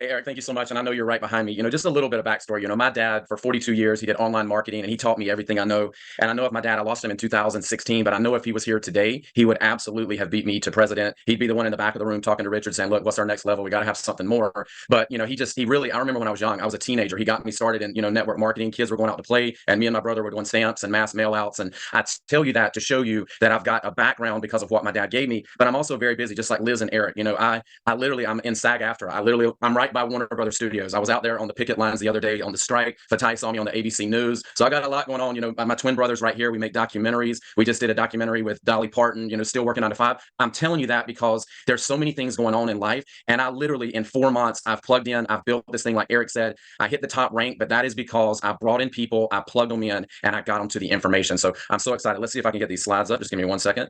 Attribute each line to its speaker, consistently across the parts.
Speaker 1: Hey, Eric, thank you so much. And I know you're right behind me. Just a little bit of backstory. My dad, for 42 years, he did online marketing and he taught me everything I know. And I know if my dad, I lost him in 2016, but I know if he was here today, he would absolutely have beat me to president. He'd be the one in the back of the room talking to Richard saying, look, what's our next level? We got to have something more. But, he really, I remember when I was young, I was a teenager. He got me started in, network marketing. Kids were going out to play and me and my brother were doing stamps and mass mail outs. And I tell you that to show you that I've got a background because of what my dad gave me, but I'm also very busy, just like Liz and Eric. I'm in SAG-AFTRA. I'm right by Warner Brothers Studios. I was out there on the picket lines the other day on the strike. Fatai saw me on the ABC News. So I got a lot going on. My twin brothers right here, we make documentaries. We just did a documentary with Dolly Parton, still working 9 to 5. I'm telling you that because there's so many things going on in life. And I literally, in 4 months, I've plugged in, I've built this thing, like Eric said, I hit the top rank, but that is because I brought in people, I plugged them in, and I got them to the information. So I'm so excited. Let's see if I can get these slides up. Just give me 1 second.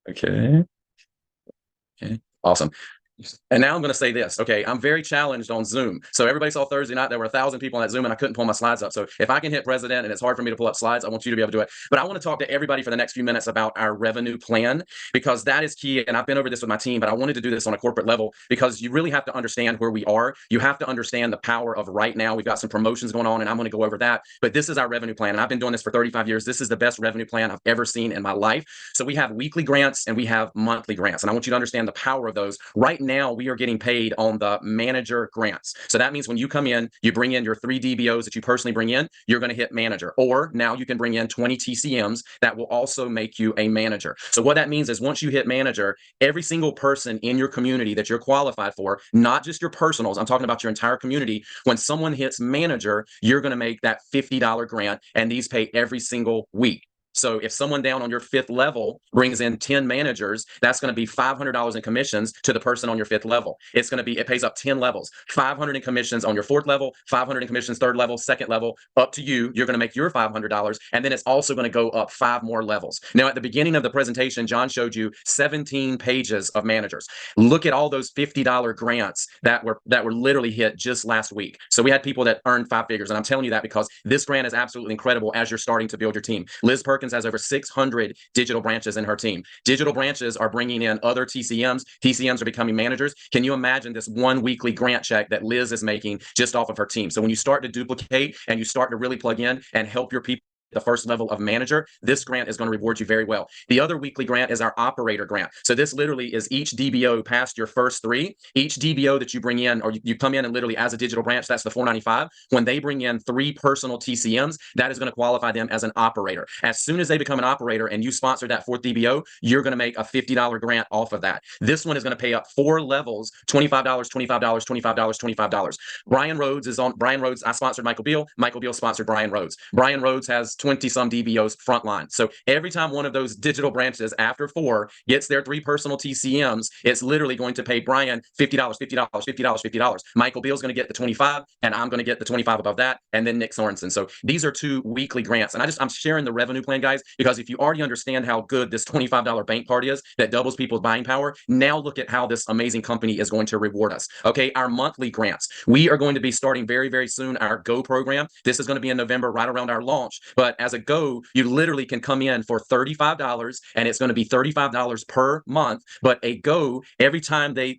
Speaker 1: Okay. Okay. Awesome. And now I'm going to say this. Okay. I'm very challenged on Zoom. So everybody saw Thursday night, there were 1,000 people on that Zoom and I couldn't pull my slides up. So if I can hit president and it's hard for me to pull up slides, I want you to be able to do it. But I want to talk to everybody for the next few minutes about our revenue plan, because that is key. And I've been over this with my team, but I wanted to do this on a corporate level because you really have to understand where we are. You have to understand the power of right now. We've got some promotions going on and I'm going to go over that. But this is our revenue plan. And I've been doing this for 35 years. This is the best revenue plan I've ever seen in my life. So we have weekly grants and we have monthly grants. And I want you to understand the power of those. Right now, we are getting paid on the manager grants. So that means when you come in, you bring in your 3 DBOs that you personally bring in, you're going to hit manager. Or now you can bring in 20 TCMs that will also make you a manager. So what that means is once you hit manager, every single person in your community that you're qualified for, not just your personals, I'm talking about your entire community, when someone hits manager, you're going to make that $50 grant, and these pay every single week. So if someone down on your 5th level brings in 10 managers, that's going to be $500 in commissions to the person on your 5th level. It pays up 10 levels, 500 in commissions on your 4th level, 500 in commissions, 3rd level, 2nd level, up to you. You're going to make your $500. And then it's also going to go up 5 more levels. Now, at the beginning of the presentation, John showed you 17 pages of managers. Look at all those $50 grants that were literally hit just last week. So we had people that earned 5 figures. And I'm telling you that because this grant is absolutely incredible as you're starting to build your team. Liz Perkins has over 600 digital branches in her team. Digital branches are bringing in other TCMs. TCMs are becoming managers. Can you imagine this one weekly grant check that Liz is making just off of her team? So when you start to duplicate and you start to really plug in and help your people the first level of manager, this grant is going to reward you very well. The other weekly grant is our operator grant. So this literally is each DBO past your first 3. Each DBO that you bring in, or you come in and literally as a digital branch, that's the $495. When they bring in 3 personal TCMs, that is going to qualify them as an operator. As soon as they become an operator and you sponsor that 4th DBO, you're going to make a $50 grant off of that. This one is going to pay up 4 levels, $25, $25, $25, $25. Brian Rhodes, I sponsored Michael Beal. Michael Beal sponsored Brian Rhodes. Brian Rhodes has 20 some DBOs frontline. So every time one of those digital branches after 4 gets their 3 personal TCMs, it's literally going to pay Brian $50, $50, $50, $50. Michael Beal's going to get the 25 and I'm going to get the 25 above that. And then Nick Sorensen. So these are 2 weekly grants. And I'm sharing the revenue plan, guys, because if you already understand how good this $25 bank card is that doubles people's buying power, now look at how this amazing company is going to reward us. Okay. Our monthly grants, we are going to be starting very, very soon our Go program. This is going to be in November, right around our launch. But as a Go, you literally can come in for $35 and it's going to be $35 per month. But a Go, every time they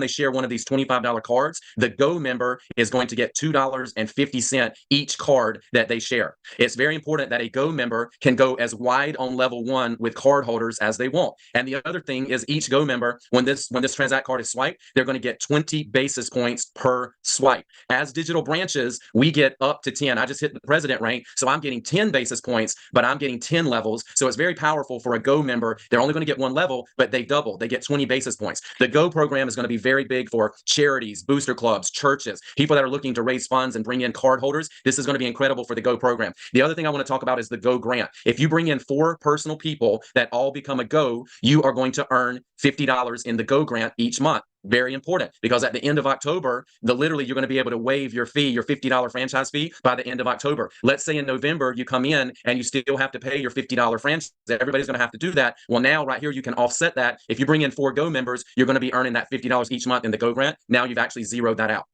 Speaker 1: share one of these $25 cards, the Go member is going to get $2.50 each card that they share. It's very important that a Go member can go as wide on level 1 with card holders as they want. And the other thing is each Go member, when this Tranzact card is swiped, they're going to get 20 basis points per swipe. As digital branches, we get up to 10. I just hit the president rank, so I'm getting 10 basis points, but I'm getting 10 levels. So it's very powerful for a Go member. They're only going to get 1 level, but they double. They get 20 basis points. The Go program is going to be very big for charities, booster clubs, churches, people that are looking to raise funds and bring in card holders. This is going to be incredible for the Go program. The other thing I want to talk about is the Go grant. If you bring in 4 personal people that all become a Go, you are going to earn $50 in the Go grant each month. Very important, because at the end of October, literally you're going to be able to waive your fee, your $50 franchise fee by the end of October. Let's say in November you come in and you still have to pay your $50 franchise. Everybody's going to have to do that. Well, now right here you can offset that. If you bring in 4 Go members, you're going to be earning that $50 each month in the Go grant. Now you've actually zeroed that out.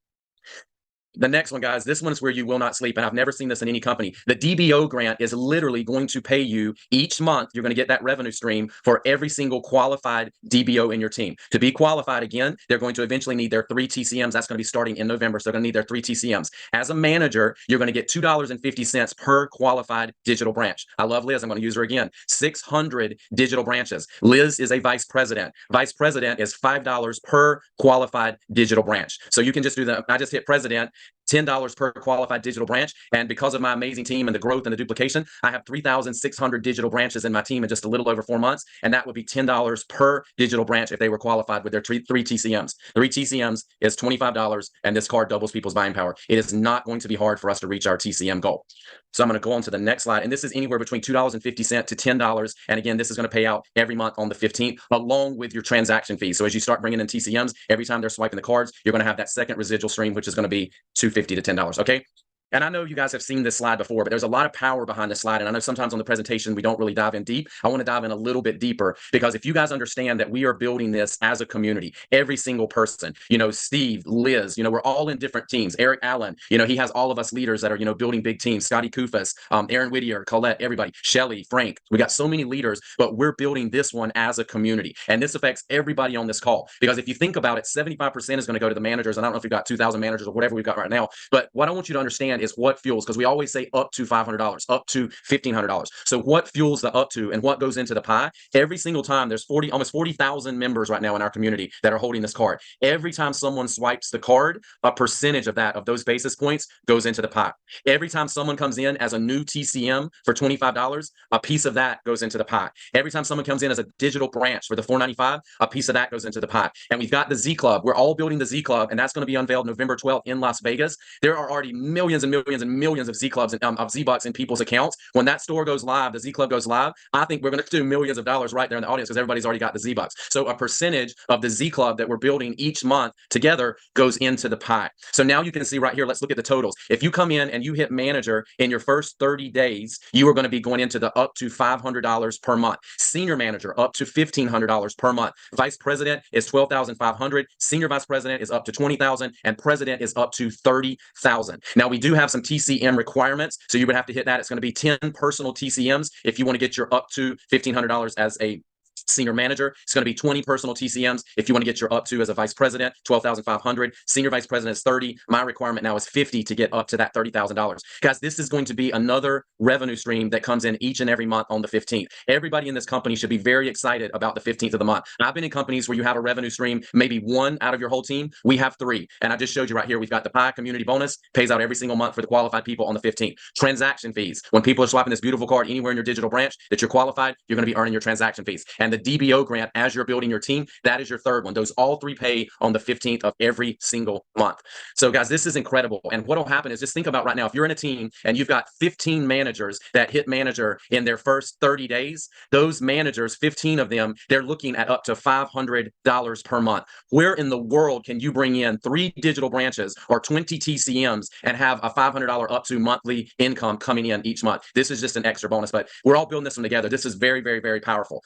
Speaker 1: The next one, guys, this one is where you will not sleep, and I've never seen this in any company. The DBO grant is literally going to pay you each month. You're going to get that revenue stream for every single qualified DBO in your team. To be qualified, again, they're going to eventually need their 3 TCMs. That's going to be starting in November, so they're going to need their 3 TCMs. As a manager, you're going to get $2.50 per qualified digital branch. I love Liz. I'm going to use her again. 600 digital branches. Liz is a vice president. Vice president is $5 per qualified digital branch. So you can just do I just hit president, $10 per qualified digital branch. And because of my amazing team and the growth and the duplication, I have 3,600 digital branches in my team in just a little over 4 months. And that would be $10 per digital branch if they were qualified with their 3 TCMs. 3 TCMs is $25, and this card doubles people's buying power. It is not going to be hard for us to reach our TCM goal. So I'm going to go on to the next slide. And this is anywhere between $2.50 to $10. And again, this is going to pay out every month on the 15th, along with your transaction fees. So as you start bringing in TCMs, every time they're swiping the cards, you're going to have that second residual stream, which is going to be $2.50 to $10. Okay. And I know you guys have seen this slide before, but there's a lot of power behind this slide. And I know sometimes on the presentation, we don't really dive in deep. I want to dive in a little bit deeper, because if you guys understand that we are building this as a community, every single person, Steve, Liz, we're all in different teams. Eric Allen, he has all of us leaders that are, building big teams. Scotty Kufas, Aaron Whittier, Colette, everybody, Shelly, Frank. We got so many leaders, but we're building this one as a community. And this affects everybody on this call, because if you think about it, 75% is going to go to the managers. And I don't know if we've got 2,000 managers or whatever we've got right now, but what I want you to understand is what fuels, because we always say up to $500, up to $1,500. So what fuels the up to and what goes into the pie? Every single time, there's almost 40,000 members right now in our community that are holding this card. Every time someone swipes the card, a percentage of those basis points goes into the pie. Every time someone comes in as a new TCM for $25, a piece of that goes into the pie. Every time someone comes in as a digital branch for the $4.95, a piece of that goes into the pie. And we've got the Z Club. We're all building the Z Club, and that's going to be unveiled November 12th in Las Vegas. There are already millions and millions and millions of Z Clubs and of Z Bucks in people's accounts. When that store goes live, the Z Club goes live, I think we're going to do millions of dollars right there in the audience, because everybody's already got the Z Bucks. So a percentage of the Z Club that we're building each month together goes into the pie. So now you can see right here, let's look at the totals. If you come in and you hit manager in your first 30 days, you are going to be going into the up to $500 per month. Senior manager, up to $1,500 per month. Vice president is $12,500. Senior vice president is up to $20,000, and president is up to $30,000. Now we do have some TCM requirements, so you would have to hit that. It's going to be 10 personal TCMs if you want to get your up to $1,500 as a senior manager. It's going to be 20 personal TCMs if you want to get your up to as a vice president, 12,500. Senior vice president is 30. My requirement now is 50 to get up to that $30,000. Guys, this is going to be another revenue stream that comes in each and every month on the 15th. Everybody in this company should be very excited about the 15th of the month. I've been in companies where you have a revenue stream, maybe one out of your whole team. We have 3. And I just showed you right here, we've got the pie community bonus, pays out every single month for the qualified people on the 15th. Transaction fees. When people are swiping this beautiful card anywhere in your digital branch that you're qualified, you're going to be earning your transaction fees. And the DBO grant, as you're building your team, that is your third one. Those all 3 pay on the 15th of every single month. So guys, this is incredible. And what will happen is, just think about right now, if you're in a team and you've got 15 managers that hit manager in their first 30 days, those managers, 15 of them, they're looking at up to $500 per month. Where in the world can you bring in 3 digital branches or 20 TCMs and have a $500 up to monthly income coming in each month? This is just an extra bonus, but we're all building this one together. This is very, very, very powerful.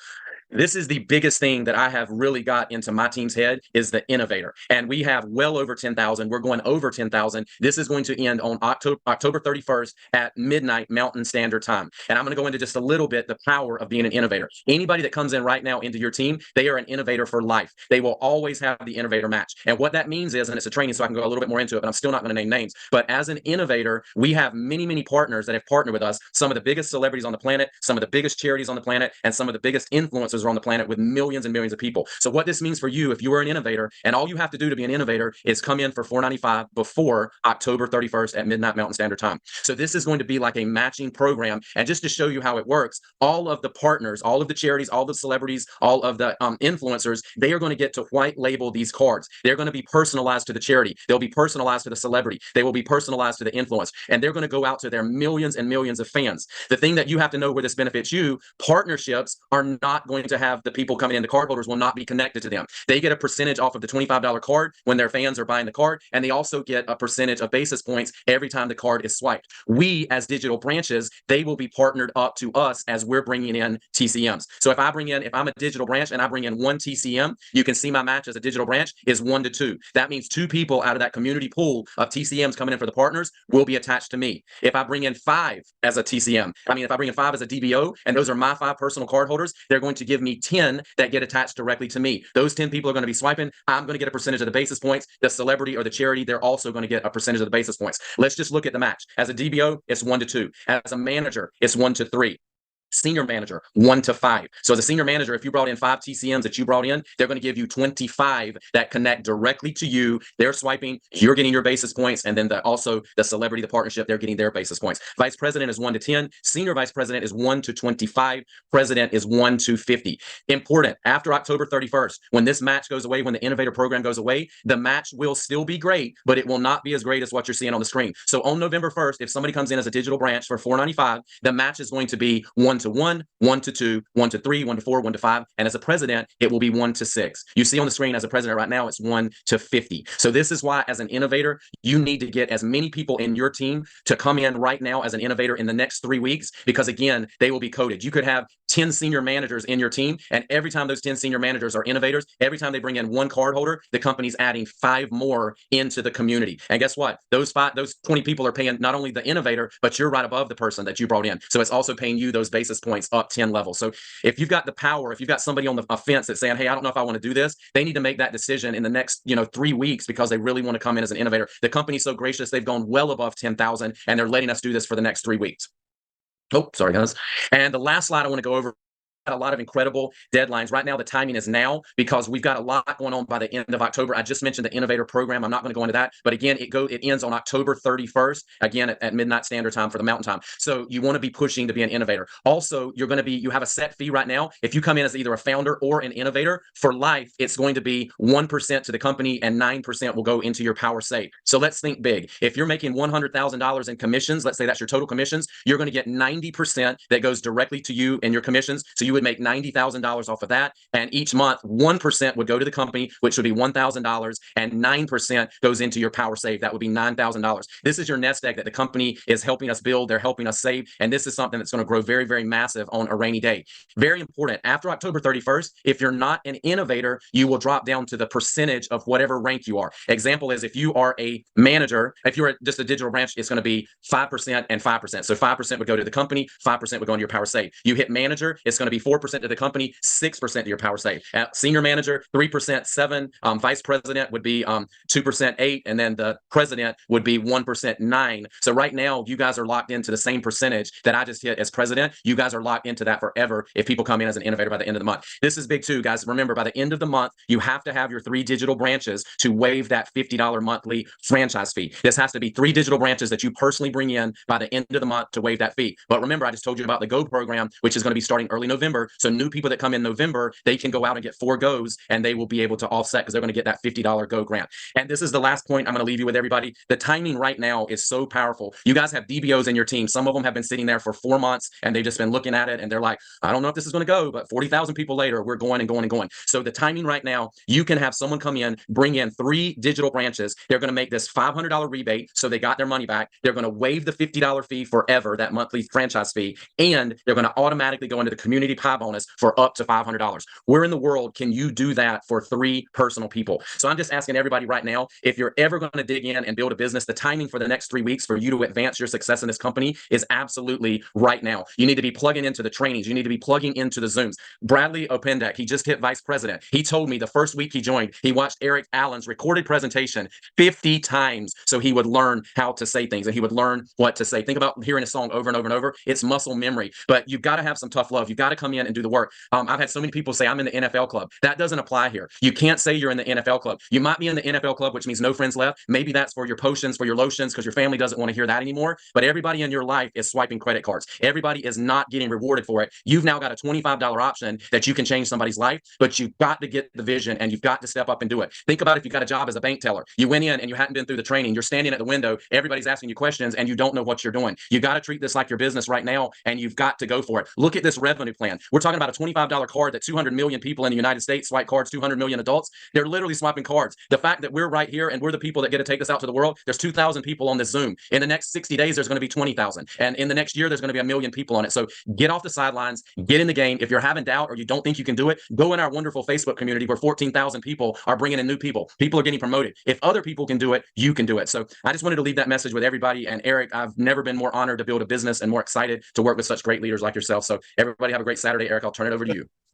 Speaker 1: This is the biggest thing that I have really got into my team's head, is the innovator. And we have well over 10,000. We're going over 10,000. This is going to end on October 31st at midnight Mountain Standard Time. And I'm going to go into just a little bit the power of being an innovator. Anybody that comes in right now into your team, they are an innovator for life. They will always have the innovator match. And what that means is, and it's a training, so I can go a little bit more into it, but I'm still not going to name names. But as an innovator, we have many, many partners that have partnered with us. Some of the biggest celebrities on the planet, some of the biggest charities on the planet, and some of the biggest influencers are on the planet with millions and millions of people. So what this means for you, if you are an innovator, and all you have to do to be an innovator is come in for $4.95 before October 31st at midnight Mountain Standard Time. So this is going to be like a matching program. And just to show you how it works, all of the partners, all of the charities, all the celebrities, all of the influencers, they are going to get to white label these cards. They're going to be personalized to the charity. They'll be personalized to the celebrity. They will be personalized to the influence. And they're going to go out to their millions and millions of fans. The thing that you have to know where this benefits you, partnerships are not going to have the people coming in, the cardholders will not be connected to them. They get a percentage off of the $25 card when their fans are buying the card, and they also get a percentage of basis points every time the card is swiped. We, as digital branches, they will be partnered up to us as we're bringing in TCMs. So if I'm a digital branch and I bring in one TCM, you can see my match as a digital branch is 1-2. That means 2 people out of that community pool of TCMs coming in for the partners will be attached to me. If I bring in 5 as a TCM, if I bring in 5 as a DBO, and those are my 5 personal card holders, they're going to give me 10 that get attached directly to me. Those 10 people are going to be swiping. I'm going to get a percentage of the basis points. The celebrity or the charity, they're also going to get a percentage of the basis points. Let's just look at the match. As a DBO, it's 1-2. As a manager, it's 1-3. Senior manager, 1-5. So as a senior manager, if you brought in 5 TCMs that you brought in, they're going to give you 25 that connect directly to you. They're swiping, you're getting your basis points, and then also the celebrity, the partnership, they're getting their basis points. Vice president is 1-10. Senior vice president is 1-25. President is 1-50. Important, after October 31st, when this match goes away, when the innovator program goes away, the match will still be great, but it will not be as great as what you're seeing on the screen. So on November 1st, if somebody comes in as a digital branch for $495, the match is going to be 1-1, 1-2, 1-3, 1-4, 1-5, and as a president, it will be 1-6. You see on the screen as a president right now, it's 1-50. So this is why, as an innovator, you need to get as many people in your team to come in right now as an innovator in the next 3 weeks, because again, they will be coded. You could have 10 senior managers in your team, and every time those 10 senior managers are innovators, every time they bring in 1 card holder, the company's adding 5 more into the community. And guess what? Those 20 people are paying not only the innovator, but you're right above the person that you brought in. So it's also paying you those basis points up 10 levels. So if you've got the power, if you've got somebody on the fence that's saying, hey, I don't know if I want to do this, they need to make that decision in the next 3 weeks, because they really want to come in as an innovator. The company's so gracious, they've gone well above 10,000, and they're letting us do this for the next 3 weeks. Oh, sorry, guys. And the last slide I want to go over, a lot of incredible deadlines. Right now, the timing is now, because we've got a lot going on by the end of October. I just mentioned the innovator program. I'm not going to go into that, but again, it ends on October 31st, again at midnight standard time for the Mountain Time. So you want to be pushing to be an innovator. Also, you have a set fee right now. If you come in as either a founder or an innovator for life, it's going to be 1% to the company and 9% will go into your power save. So let's think big. If you're making $100,000 in commissions, let's say that's your total commissions, you're going to get 90% that goes directly to you in your commissions. So you would make $90,000 off of that, and each month 1% would go to the company, which would be $1,000, and 9% goes into your power save. That would be $9,000. This is your nest egg that the company is helping us build. They're helping us save, and this is something that's going to grow very, very massive on a rainy day. Very important. After October 31st, if you're not an innovator, you will drop down to the percentage of whatever rank you are. Example is, if you are a manager, if you're just a digital branch, it's going to be 5% and 5%. So 5% would go to the company, 5% would go into your power save. You hit manager, it's going to be 4% to the company, 6% to your power save. Senior manager, 3%, 7. Vice president would be 2%, 8, and then the president would be 1%, 9. So right now, you guys are locked into the same percentage that I just hit as president. You guys are locked into that forever if people come in as an innovator by the end of the month. This is big too, guys. Remember, by the end of the month, you have to have your 3 digital branches to waive that $50 monthly franchise fee. This has to be 3 digital branches that you personally bring in by the end of the month to waive that fee. But remember, I just told you about the Go program, which is going to be starting early November. So new people that come in November, they can go out and get 4 goes, and they will be able to offset because they're going to get that $50 go grant. And this is the last point I'm going to leave you with, everybody. The timing right now is so powerful. You guys have DBOs in your team. Some of them have been sitting there for 4 months, and they've just been looking at it, and they're like, I don't know if this is going to go, but 40,000 people later, we're going and going and going. So the timing right now, you can have someone come in, bring in 3 digital branches. They're going to make this $500 rebate, so they got their money back. They're going to waive the $50 fee forever, that monthly franchise fee, and they're going to automatically go into the community pie bonus for up to $500. Where in the world can you do that for 3 personal people? So I'm just asking everybody right now, if you're ever going to dig in and build a business, the timing for the next 3 weeks for you to advance your success in this company is absolutely right now. You need to be plugging into the trainings. You need to be plugging into the Zooms. Bradley Opendek, he just hit vice president. He told me the first week he joined, he watched Eric Allen's recorded presentation 50 times so he would learn how to say things and he would learn what to say. Think about hearing a song over and over and over. It's muscle memory, but you've got to have some tough love. You've got to come in and do the work. I've had so many people say, I'm in the NFL club. That doesn't apply here. You can't say you're in the NFL club. You might be in the NFL club, which means no friends left. Maybe that's for your potions, for your lotions, because your family doesn't want to hear that anymore. But everybody in your life is swiping credit cards. Everybody is not getting rewarded for it. You've now got a $25 option that you can change somebody's life, but you've got to get the vision and you've got to step up and do it. Think about if you got a job as a bank teller. You went in and you hadn't been through the training. You're standing at the window. Everybody's asking you questions and you don't know what you're doing. You got to treat this like your business right now and you've got to go for it. Look at this revenue plan. We're talking about a $25 card that 200 million people in the United States swipe cards, 200 million adults. They're literally swiping cards. The fact that we're right here and we're the people that get to take this out to the world, there's 2,000 people on this Zoom. In the next 60 days, there's going to be 20,000. And in the next year, there's going to be 1 million people on it. So get off the sidelines, get in the game. If you're having doubt or you don't think you can do it, go in our wonderful Facebook community where 14,000 people are bringing in new people. People are getting promoted. If other people can do it, you can do it. So I just wanted to leave that message with everybody. And Eric, I've never been more honored to build a business and more excited to work with such great leaders like yourself. So everybody have a great Saturday. Eric, I'll turn it over to you.